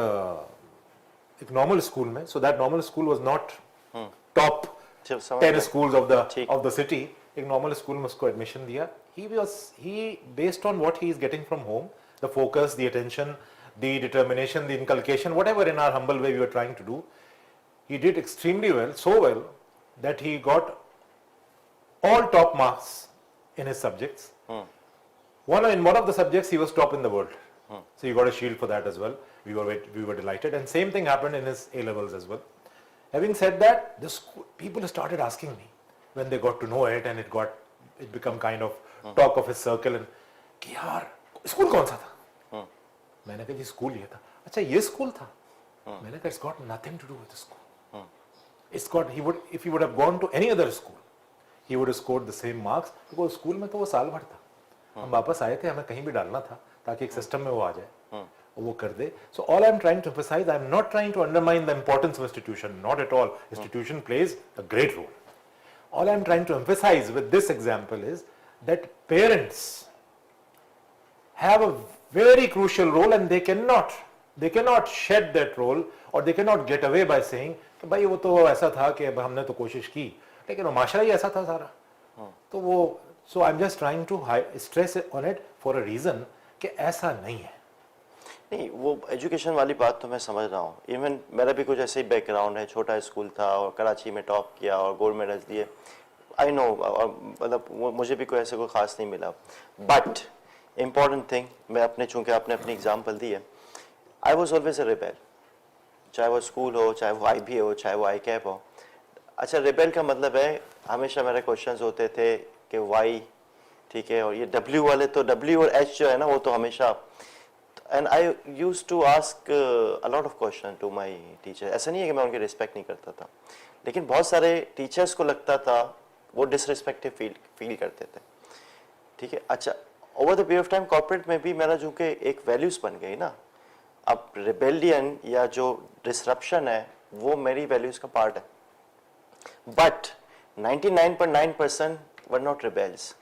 नॉर्मल स्कूल में, so that normal school was not top 10 schools of the city, एक नॉर्मल स्कूल में उसको एडमिशन दिया. He based on what he is getting from home, the focus, the attention, the determination, the inculcation, whatever in our humble way we were trying to do, he did extremely well, so well that he got all top marks in his subjects. In one of the subjects he was top in the world, so he got a shield for that as well. We were delighted, and same thing happened in his A levels as well. Having said that, people started asking me when they got to know it, and it become kind of talk of his circle, and कि यार school कौन सा था? मैंने कहा जी school ये था. अच्छा ये स्कूल था? मैंने कहा it's got nothing to do with the school. If he would have gone to any other school, he would have scored the same marks, because school में तो वो साल भर था, हम वापस आए थे, हमें कहीं भी डालना था ताकि एक सिस्टम में वो आ जाए, वो कर दे. So all I'm trying to emphasize, I'm not trying to undermine the importance of institution, not at all. Institution plays a great role. All I'm trying to emphasize with this example is that parents have a very crucial role, and they cannot shed that role, or they cannot get away by saying कि भाई वो तो ऐसा था कि हमने तो कोशिश की, लेकिन वो माशरा ही ऐसा था सारा. तो वो, so I'm just trying to stress on it for a reason कि ऐसा नहीं है. नहीं, वो एजुकेशन वाली बात तो मैं समझ रहा हूँ. इवन मेरा भी कुछ ऐसे ही बैकग्राउंड है, छोटा स्कूल था और कराची में टॉप किया और गोल्ड मेडल्स दिए. आई नो, और मतलब मुझे भी कोई ऐसे कोई ख़ास नहीं मिला. बट इम्पॉर्टेंट थिंग, मैं अपने, चूँकि आपने अपनी एग्जाम्पल दी है, I was always a rebel, चाहे वो स्कूल हो, चाहे वो IB हो, चाहे वो ICAP हो. अच्छा, रिबेल का मतलब है, हमेशा मेरे क्वेश्चंस होते थे कि वाई, ठीक है, और ये W वाले, तो W और H जो है ना, वो तो हमेशा. And I use to ask a lot of question to my teacher. ऐसा नहीं है कि मैं उनकी रिस्पेक्ट नहीं करता था, लेकिन बहुत सारे टीचर्स को लगता था वो डिसरिस्पेक्टिव फील करते थे, ठीक है. अच्छा, over the period of time corporate में भी मेरा जो कि एक वैल्यूज़ बन गई ना, अब रिबेलियन या जो डिसरप्शन है वो मेरी वैल्यूज़ का पार्ट है. But 99.9% were not rebels.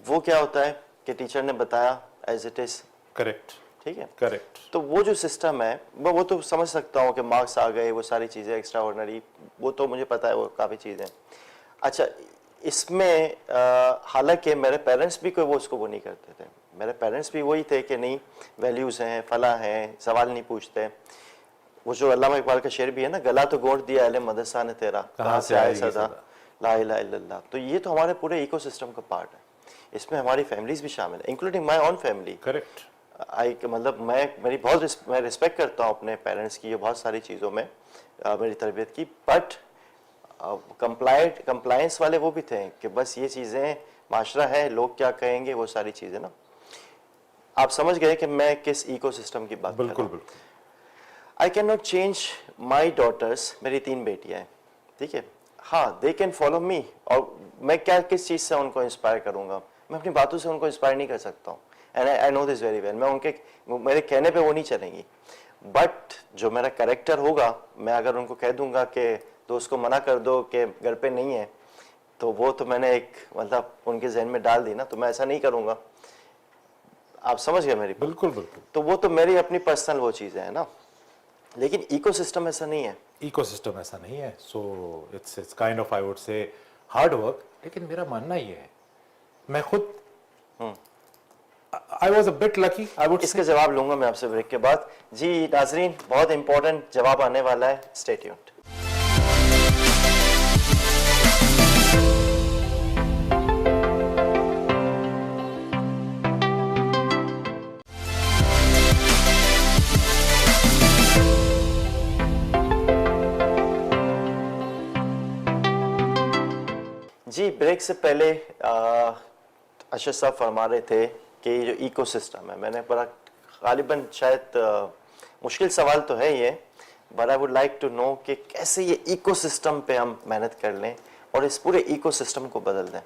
वो क्या होता है कि टीचर ने बताया एज इट इज़, करेक्ट, ठीक है, करेक्ट. तो वो जो सिस्टम है, वो तो समझ सकता हूँ कि मार्क्स आ गए, वो सारी चीज़ें एक्स्ट्रा ऑर्डिनरी, वो तो मुझे पता है, वो काफ़ी चीज़ें. अच्छा, इसमें हालांकि मेरे पेरेंट्स भी कोई वो नहीं करते थे. मेरे पेरेंट्स भी वही थे कि नहीं, वैल्यूज़ हैं, फला हैं, सवाल नहीं पूछते. वो जो अल्लामा इकबाल का शेर भी है ना, गला तो गोंद दिया अहले मदरसा ने तेरा, कहाँ से आए सदा, ला इलाहा इल्लल्लाह. तो ये तो हमारे पूरे इकोसिस्टम का पार्ट है. इसमें हमारी फैमिलीज भी शामिल है, including my on family. Correct. मतलब मैं रिस्पेक्ट करता हूँ अपने पेरेंट्स की, ये बहुत सारी चीज़ों में मेरी तरबियत की. बट कंप्लायंस वाले वो भी थे कि बस ये चीज़ें माशरा है, लोग क्या कहेंगे, वो सारी चीज़ें ना. आप समझ गए कि मैं किस इकोसिस्टम की बात कर रहा हूँ. I can not change my daughters. मेरी 3 बेटियाँ हैं, ठीक है, हाँ, दे कैन फॉलो मी, और मैं क्या किस चीज़ से उनको इंस्पायर करूँगा, मैं अपनी बातों से उनको इंस्पायर नहीं कर सकता हूँ, and I know this very well, मैं उनके मेरे कहने पे वो नहीं चलेंगी, बट जो मेरा करेक्टर होगा, मैं अगर उनको कह दूंगा कि दोस्त को मना कर दो कि घर पे नहीं है, तो वो तो मैंने एक मतलब उनके जहन में डाल दी ना, तो मैं ऐसा नहीं करूँगा। आप समझ गए मेरी बात? बिल्कुल बिल्कुल। तो वो तो मेरी अपनी पर्सनल वो चीज़ें हैं ना, लेकिन इकोसिस्टम ऐसा नहीं है। इकोसिस्टम ऐसा नहीं है, so it's kind of I would से हार्ड वर्क। लेकिन मेरा मानना ये है, मैं खुद आई was a bit lucky, I would इसके जवाब लूंगा मैं आपसे ब्रेक के बाद। जी नाजरीन, बहुत इंपॉर्टेंट जवाब आने वाला है, स्टे ट्यून्ड। जी ब्रेक से पहले अशरफ साहब फरमा रहे थे कि ये जो इकोसिस्टम है, मैंने बड़ा गालिबन शायद मुश्किल सवाल तो है ये, but I would like to know कि कैसे ये इकोसिस्टम पे हम मेहनत कर लें और इस पूरे इकोसिस्टम को बदल दें।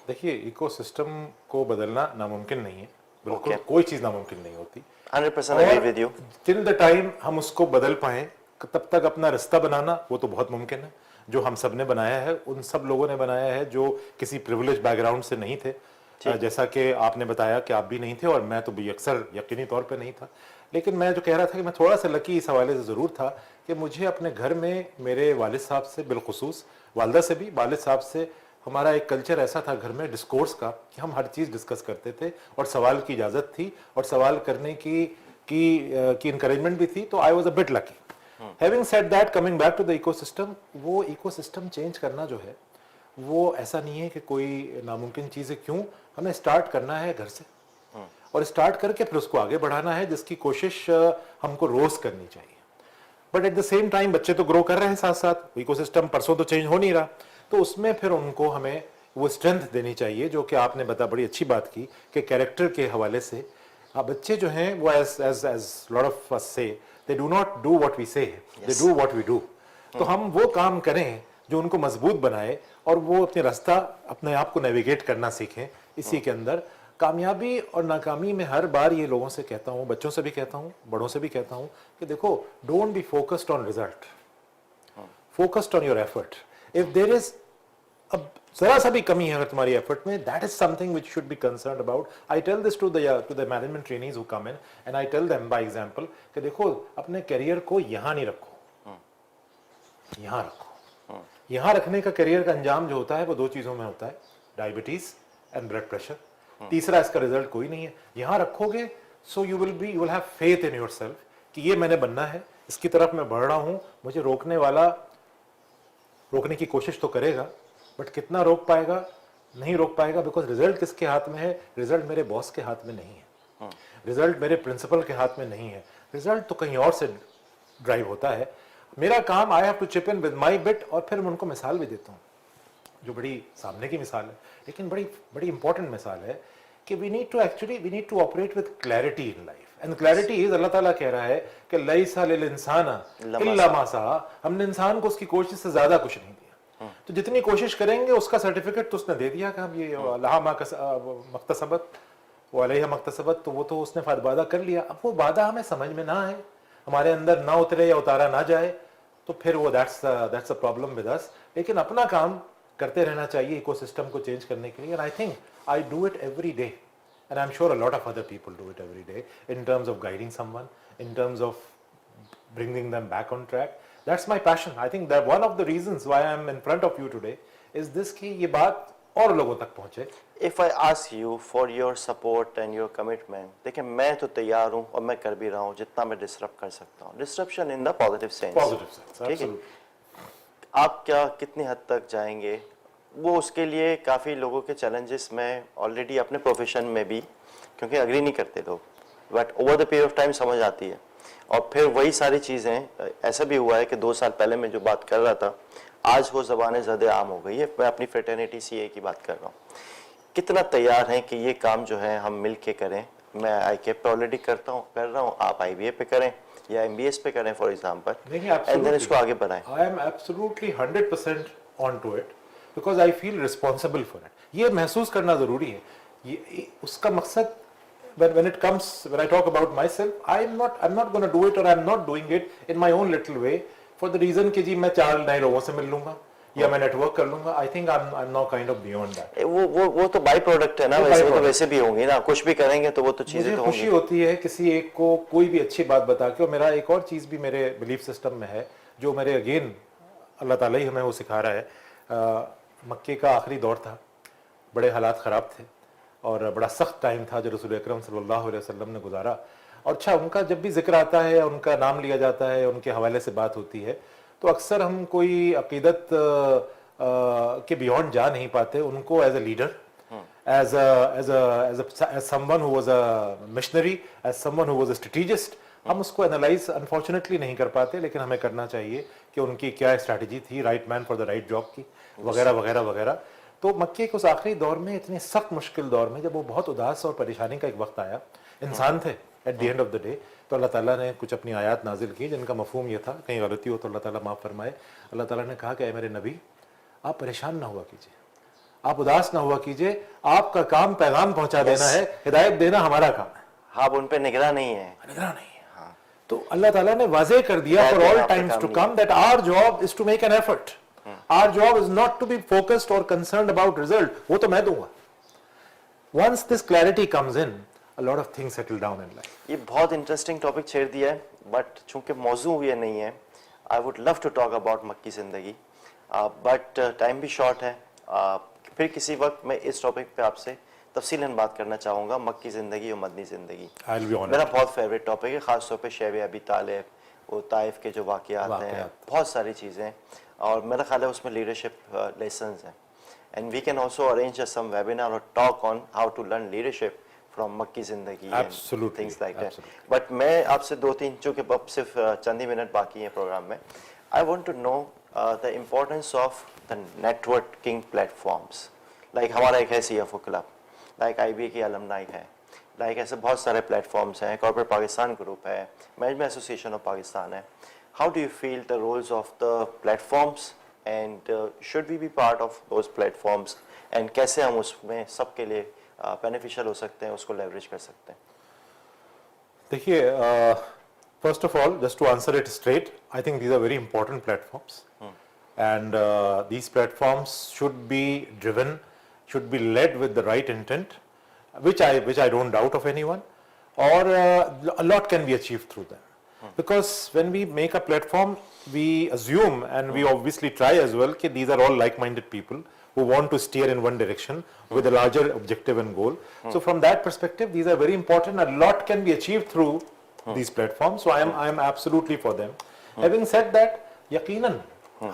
देखिए, इकोसिस्टम को बदलना नामुमकिन नहीं है, बिल्कुल Okay. कोई चीज नामुमकिन नहीं होती। 100% agree with you। Till the time हम उसको बदल पाए, तब तक अपना रास्ता बनाना वो तो बहुत मुमकिन है, जो हम सब ने बनाया है, उन सब लोगों ने बनाया है जो किसी प्रिविलेज बैकग्राउंड से नहीं थे। जैसा कि आपने बताया कि आप भी नहीं थे और मैं तो भी अक्सर यकीनी तौर पे नहीं था, लेकिन मैं जो कह रहा था कि मैं थोड़ा सा लकी इस हवाले से ज़रूर था कि मुझे अपने घर में मेरे वालिद साहब से, बिलखुसूस वालदा से भी, वालिद साहब से हमारा एक कल्चर ऐसा था घर में डिस्कोर्स का कि हम हर चीज़ डिस्कस करते थे और सवाल की इजाज़त थी और सवाल करने की इंकरेजमेंट भी थी। तो I was a bit lucky. Having said that, coming back to the ecosystem, वो इकोसिस्टम चेंज करना जो है वो ऐसा नहीं है कि कोई नामुमकिन चीज़ है। क्यों? हमें स्टार्ट करना है घर से और स्टार्ट करके फिर उसको आगे बढ़ाना है, जिसकी कोशिश हमको रोज करनी चाहिए। But at the same time बच्चे तो ग्रो कर रहे हैं साथ साथ, इकोसिस्टम परसों तो चेंज हो नहीं रहा, तो उसमें फिर उनको हमें वो स्ट्रेंथ देनी चाहिए जो कि आपने बड़ी अच्छी बात की कि कैरेक्टर के हवाले से बच्चे जो हैं वो as lot of us say, they do not do what we say, they do what we do. तो हम वो काम करें जो उनको मजबूत बनाए और वो अपने रास्ता, अपने आप को नेविगेट करना सीखें। इसी के अंदर कामयाबी और नाकामी में हर बार ये लोगों से कहता हूँ, बच्चों से भी कहता हूँ, बड़ों से भी कहता हूँ कि देखो, don't be focused on result, focused on your effort. If there is अब जरा सा भी कमी है अगर तुम्हारी एफर्ट में, that is something which should be concerned about. I tell this to the management trainees who come in and I tell them by example कि देखो, अपने करियर को यहाँ नहीं रखो, यहाँ रखो। यहाँ रखने का करियर का अंजाम जो होता है वो दो चीजों में होता है, डायबिटीज एंड ब्लड प्रेशर। तीसरा इसका रिजल्ट कोई नहीं है। यहाँ रखोगे so you will have faith in yourself कि ये मैंने बनना है, इसकी तरफ मैं बढ़ रहा हूं, मुझे रोकने वाला रोकने की कोशिश तो करेगा, बट कितना रोक पाएगा? नहीं रोक पाएगा, बिकॉज रिजल्ट किसके हाथ में है? रिजल्ट मेरे बॉस के हाथ में नहीं है, रिजल्ट मेरे प्रिंसिपल के हाथ में नहीं है, रिजल्ट तो कहीं और से ड्राइव होता है। मेरा काम, I have to chip in with my bit. और फिर मैं उनको मिसाल भी देता हूँ जो बड़ी सामने की मिसाल है, लेकिन बड़ी इंपॉर्टेंट मिसाल है कि we need to operate with clarity in life. And clarity is, अल्लाह ताला कह रहा है कि लैसा लिल इंसाना इल्ला मा सआ, हमने इंसान को उसकी कोशिश से ज्यादा कुछ नहीं दिया। तो जितनी कोशिश करेंगे उसका सर्टिफिकेट तो उसने दे दिया कि हम ये लहा मक्तसबत वालैहा मक्तसबत, तो वो तो उसने वादा कर लिया। अब वो वादा हमें समझ में ना आए, हमारे अंदर ना उतरे या उतारा ना जाए, तो फिर वो that's a problem with us. लेकिन अपना काम करते रहना चाहिए इकोसिस्टम को चेंज करने के लिए। And I think I do it every day, and I am sure a lot of other people do it every day, in terms of guiding someone, in terms of bringing them back on track. That's my passion. I think that one of the reasons why I'm in front of you today is this, कि ये बात और लोगों तक पहुंचे। If I ask you for your support and your commitment, देखिए मैं तो तैयार हूँ और मैं कर भी रहा हूँ जितना मैं डिस्टर्ब कर सकता हूँ, disruption in the positive sense. ठीक है, आप क्या कितनी हद तक जाएंगे वो उसके लिए काफ़ी लोगों के चैलेंजेस मैं ऑलरेडी अपने प्रोफेशन में भी, क्योंकि अग्री नहीं करते लोग, but over the period of time समझ आती है। और फिर वही सारी चीज़ें, ऐसा भी हुआ है कि 2 साल पहले मैं जो बात कर रहा था, आज वो ज़बानें ज़्यादा आम हो गई है। मैं अपनी फ्रेटर्निटी सीए की बात कर रहा हूँ। कितना तैयार हैं कि ये काम जो है हम मिल के करें मैं ICAP पे ऑलरेडी कर रहा हूँ, आप IBA पे करें या MBS पे करें फॉर एग्जांपल, देखिए, एंड देन इसको आगे बढ़ाएं। I am absolutely 100% on to it because I feel responsible for it. ये महसूस करना जरूरी है। ये उसका मकसद when it comes, when I talk about myself, I'm not going to do it or I'm not doing it in my own little way for the reason कि जी मैं 4 नए लोगों से मिल लूंगा या मैं नेटवर्क कर लूंगा। I think I'm now kind of beyond that. वो तो बाई प्रोडक्ट है ना, वैसे तो वैसे भी होंगी ना, कुछ भी करेंगे तो वो तो चीजें मुझे तो खुशी होंगी। होती है किसी एक को कोई भी अच्छी बात बता के। और मेरा एक और चीज भी मेरे बिलीफ सिस्टम में है जो मेरे अगेन अल्लाह ताला ही हमें वो सिखा रहा है। मक्के का आखिरी दौर था, बड़े हालात ख़राब थे और बड़ा सख्त टाइम था जो रसूल अकरम सल्लल्लाहु अलैहि वसल्लम ने गुजारा। और अच्छा, उनका जब भी जिक्र आता है, उनका नाम लिया जाता है, उनके हवाले से बात होती है, तो अक्सर हम कोई अकीदत के बियॉन्ड जा नहीं पाते। उनको as a leader, as someone who was a missionary, as someone who was a strategist, हम उसको एनालाइज अनफॉर्चुनेटली नहीं कर पाते, लेकिन हमें करना चाहिए कि उनकी क्या स्ट्रैटेजी थी, right man for the right job की, वगैरह वगैरह वगैरह। तो मक्के के उस आखिरी दौर में, इतने सख्त मुश्किल दौर में, जब वो बहुत उदास और परेशानी का एक वक्त आया, इंसान थे at the end of the day, तो अल्लाह ताला ने कुछ अपनी आयत नाजिल की जिनका मफहूम ये था, कहीं गलती हो तो अल्लाह ताला माफ़ फरमाए। अल्लाह ताला ने कहा कि मेरे नबी, आप परेशान ना हुआ कीजिए, आप उदास ना हुआ कीजिए, आपका काम पैगाम पहुंचा देना है, हिदायत देना हमारा काम है। हाँ, उन पे निगराह नहीं है, निगरान नहीं है। तो अल्लाह ताला ने वाज़े कर दिया for all times to come that our job is to make an effort, our job is not to be focused और कंसर्न्ड अबाउट रिजल्ट, वो तो मैं दूंगा। Once this clarity comes in, a lot of things settle down in life. ये बहुत interesting topic छेड़ दिया है, बट चूंकि मौजू ये नहीं है, I would love to talk about मक्की ज़िंदगी, बट टाइम भी शॉर्ट है। फिर किसी वक्त मैं इस टॉपिक पे आपसे तफसीलन बात करना चाहूँगा, मक्की ज़िंदगी और मदनी ज़िंदगी। I'll be honored. मेरा बहुत फेवरेट टॉपिक है, ख़ास तौर पे शैब अबी तालिब, वो ताइफ के जो वाक़यात हैं, बहुत सारी चीज़ें, और मेरा ख्याल है उसमें लीडरशिप लेसन्स हैं, and we can also arrange some webinar और talk on how to learn leadership from मक्की ज़िंदगी, थिंग्स लाइक दैट। बट मैं आपसे 2-3, चूँकि अब सिर्फ चंद ही मिनट बाकी हैं प्रोग्राम में, I want to know the importance of the networking platforms. Like हमारा एक है CFO क्लब, लाइक IBA की अलमनाई है, लाइक ऐसे बहुत सारे प्लेटफॉर्म्स हैं, कॉर्पोरेट पाकिस्तान ग्रुप है, मैनेजमेंट एसोसिएशन ऑफ पाकिस्तान है। How do you feel the roles of the platforms and should we be part of those platforms, and कैसे हम उसमें सबके लिए बेनिफिशियल हो सकते हैं, उसको लेवरेज कर सकते हैं? देखिए, first of all, just to answer it straight, I think these are very important platforms, and these platforms should be driven, should be led with the right intent, which I don't doubt of anyone, or a lot can be achieved through them. Because when we make a platform, we assume, and we obviously try as well, that these are all like-minded people who want to steer in one direction with a larger objective and goal. So from that perspective, these are very important. A lot can be achieved through these platforms. So I am absolutely for them. Having said that, यकीनन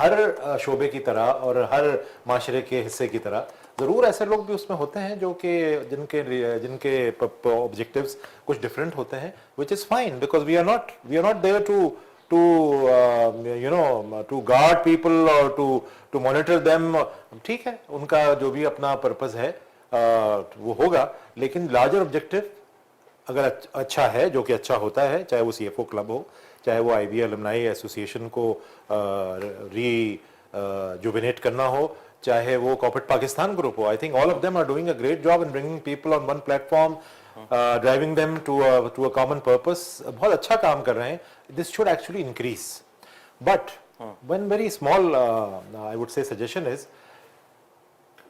हर शोबे की तरह और हर माशरे के हिस्से की तरह ज़रूर ऐसे लोग भी उसमें होते हैं जो कि जिनके ऑब्जेक्टिव्स कुछ डिफरेंट होते हैं, which is fine, because we are not there to you know, to guard people or to monitor them. ठीक है, उनका जो भी अपना पर्पस है वो होगा, लेकिन लार्जर ऑब्जेक्टिव अगर अच्छा है, जो कि अच्छा होता है, चाहे वो CFO क्लब हो, चाहे वो IBA अलमनाई एसोसिएशन को रिजुविनेट करना हो, चाहे वो कॉर्पोरेट पाकिस्तान ग्रुप हो, I think all of them are doing a great job in bringing people on one platform, driving them to a common purpose. बहुत अच्छा काम कर रहे हैं। This should actually increase, but one very small I would say suggestion is,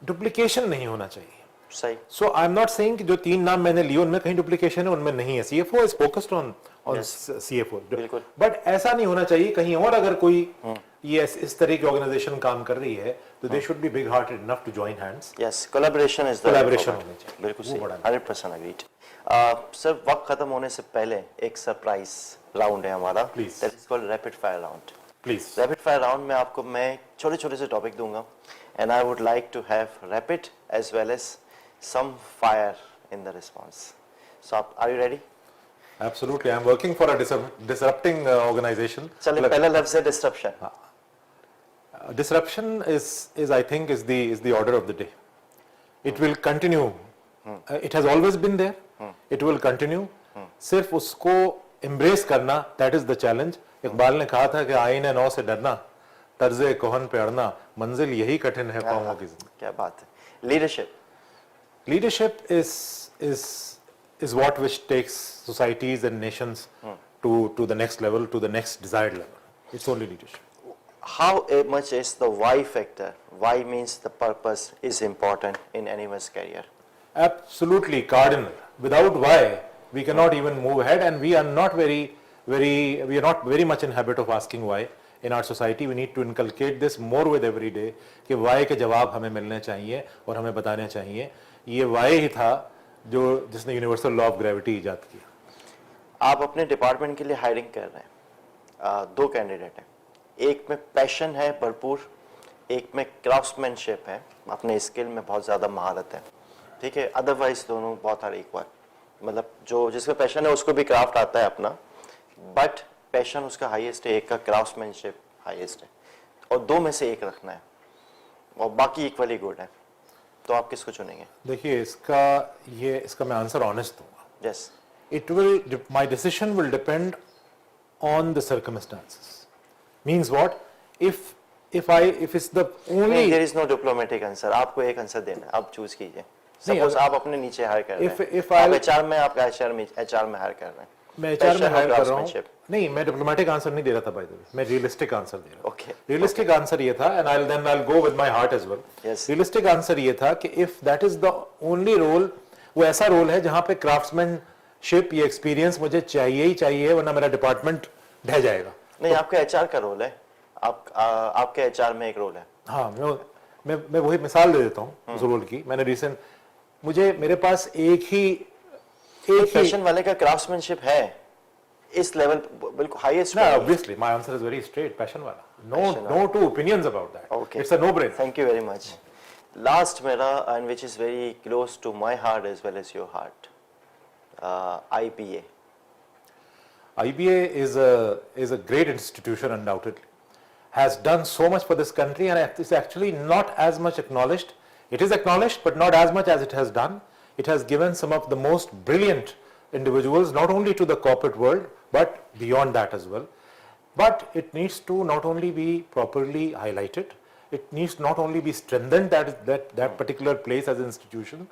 duplication नहीं होना चाहिए। सही। So I am not saying कि जो 3 नाम मैंने लिए उनमें कहीं डुप्लीकेशन है, उनमें नहीं है। CFO is focused on CFO, but ऐसा नहीं होना चाहिए कहीं और अगर कोई ये इस तरह की ऑर्गेनाइजेशन काम कर रही है, तो they should be big hearted enough to join hands. Yes, collaboration is the collaboration होनी चाहिए, बिल्कुल सही, 100% एग्रीड। सर, वक्त खत्म होने से पहले एक सरप्राइज राउंड है हमारा, Please. That is called rapid fire round. Please. Rapid fire round में आपको मैं छोटे छोटे से टॉपिक दूंगा, and I would like to have rapid as well as some fire in the response. So are you ready? Absolutely, I am working for a disrupting organization. चलिए, पहला लफ्ज है disruption. Disruption is I think is the order of the day. It will continue. It has always been there, it will continue, सिर्फ उसको embrace करना, that is the challenge. Iqbal ने कहा था कि आईने नौ से डरना, तर्जे कोहन पे अड़ना, मंजिल यही कठिन है कौमों की जिंदगी। क्या बात है। Leadership Leadership is what which takes societies and nations to the next level, to the next desired level. It's only leadership. how much is the why factor? Why means the purpose is important in anyone's career. Absolutely cardinal. Without why, we cannot even move ahead, and we are not very much in habit of asking why. In our society, we need to inculcate this more with every day कि why के जवाब हमें मिलने चाहिए और हमें बताने चाहिए। ये why ही था जो जिसने यूनिवर्सल लॉ ऑफ ग्रेविटी इजाद किया। आप अपने डिपार्टमेंट के लिए हायरिंग कर रहे हैं, दो कैंडिडेट हैं, एक में पैशन है भरपूर, एक में क्राफ्ट्समैनशिप है, अपने स्किल में बहुत ज़्यादा महारत है, ठीक है, अदरवाइज दोनों बहुत हर एक बार, मतलब जो जिसका पैशन है उसको भी क्राफ्ट आता है अपना, बट पैशन उसका हाईएस्ट है, एक का क्राफ्ट्समैनशिप हाईएस्ट है, और दो में से एक रखना है और बाकी इक्वली गुड है, तो आप किसको चुनेंगे? देखिए इसका मैं आंसर ऑनेस्ट दूंगा। Yes, my decision will depend on the circumstances. Means what? If it's the only, there is no diplomatic answer, आपको एक आंसर देना है, आप चूज कीजिए। नहीं, सपोज आप अपने नीचे हायर कर रहे हैं, if आप I- एचआर में, आप एचआर में हायर कर रहे हैं, मैं एचआर में Passion हायर और कर रहा हूँ। craftsmanship. नहीं, मैं डिप्लोमेटिक आंसर नहीं दे रहा था, बाय द वे मैं रियलिस्टिक आंसर दे रहा हूँ। Okay. रियलिस्टिक आंसर ये था, and I'll go with my heart as well. Yes. Realistic answer ये था कि if that is the only role, वो ऐसा रोल है जहां पे क्राफ्ट्समैनशिप, ये एक्सपीरियंस मुझे चाहिए ही चाहिए, वरना मेरा डिपार्टमेंट ढह जाएगा। नहीं, आपके एचआर का रोल है, आपके एचआर में एक रोल है। हाँ, मैं वही मिसाल दे देता हूँ उस रोल की। मैंने मेरे पास एक ही पैशन वाले का क्राफ्ट्समैनशिप है इस लेवल बिल्कुल highest. No, obviously, my answer is very straight. Passion वाला. No two opinions about that. Okay. It's a no-brainer. Thank you very much. Last मेरा, and which is very close to my heart as well as your heart, IBA. IBA is a great institution, undoubtedly. Has done so much for this country, and it's actually not as much acknowledged. It is acknowledged, but not as much as it has done. It has given some of the most brilliant individuals, not only to the corporate world, but beyond that as well. But it needs to not only be properly highlighted, it needs not only be strengthened, that particular place as an institution,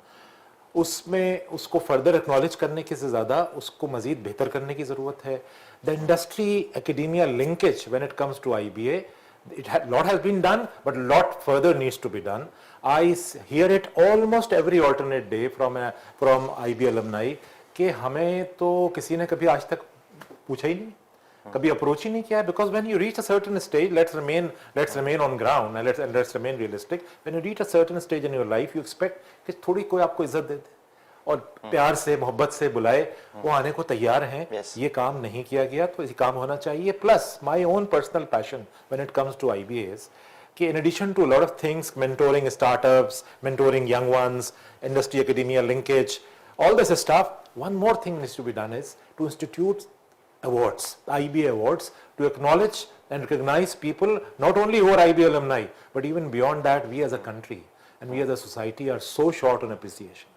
उसमें उसको further acknowledge करने के से ज़्यादा उसको मज़ीद बेहतर करने की ज़रूरत है। The industry academia linkage when it comes to IBA, lot has been done, but a lot further needs to be done. I hear it almost every alternate day from IBA alumni कि हमें तो किसी ने कभी आज तक पूछा ही नहीं, कभी अप्रोच ही नहीं किया, because when you reach a certain stage, let's remain on ground and let's remain realistic. When you reach a certain stage in your life, you expect कि थोड़ी कोई आपको इज्जत दे दे और प्यार से मोहब्बत से बुलाए, वो आने को तैयार हैं। Yes. ये काम नहीं किया गया तो ये काम होना चाहिए। Plus my own personal passion when it comes to IBA is कि in addition to a lot of things, mentoring startups, mentoring young ones, industry academia linkage, all this stuff, one more thing needs to be done is to institute awards, IBA awards, to acknowledge and recognize people not only who are IBA alumni, but even beyond that, we as a country and we as a society are so short on appreciation.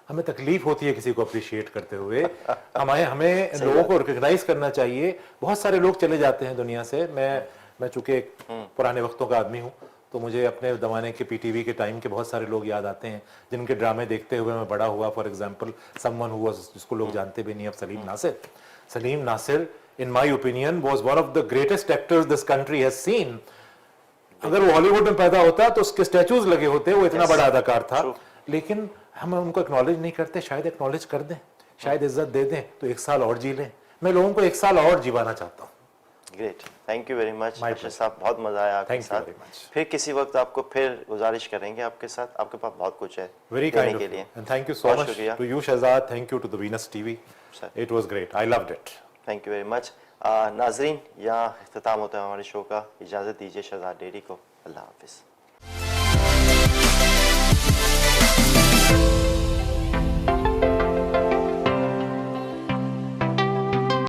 हमें तकलीफ होती है किसी को appreciate करते हुए। हमें लोगों को रिकॉग्नाइज करना चाहिए। बहुत सारे लोग चले जाते हैं दुनिया से। मैं चूंकि एक पुराने वक्तों का आदमी हूँ, तो मुझे अपने ज़माने के PTV के टाइम के बहुत सारे लोग याद आते हैं जिनके ड्रामे देखते हुए मैं बड़ा हुआ। For example someone who was, जिसको लोग जानते भी नहीं, अब Salim Nasir in my opinion was one of the greatest actors this country has seen. अगर वो हॉलीवुड में पैदा होता तो उसके स्टैचूज लगे होते, वो इतना बड़ा अदाकार था। लेकिन हम उनको एक्नॉलेज नहीं करते। शायद एक्नॉलेज कर दें, शायद इज्जत दे दें तो एक साल और जी लें। मैं लोगों को एक साल और जीवाना चाहता हूँ। Great, thank you very much Arshad साहब, बहुत मजा आया आपके साथ। फिर किसी वक्त आपको फिर गुजारिश करेंगे आपके साथ, आपके पास बहुत कुछ है वेरी काइंड के लिए। And thank you so much to you Shahzad, thank you to the Venus TV, it was great, I loved it. Thank you very much. नाजरीन, यहाँ इख्तिताम होता है हमारे शो का। इजाज़त दीजिए शहजाद डेयरी को। अल्लाह हाफिज़।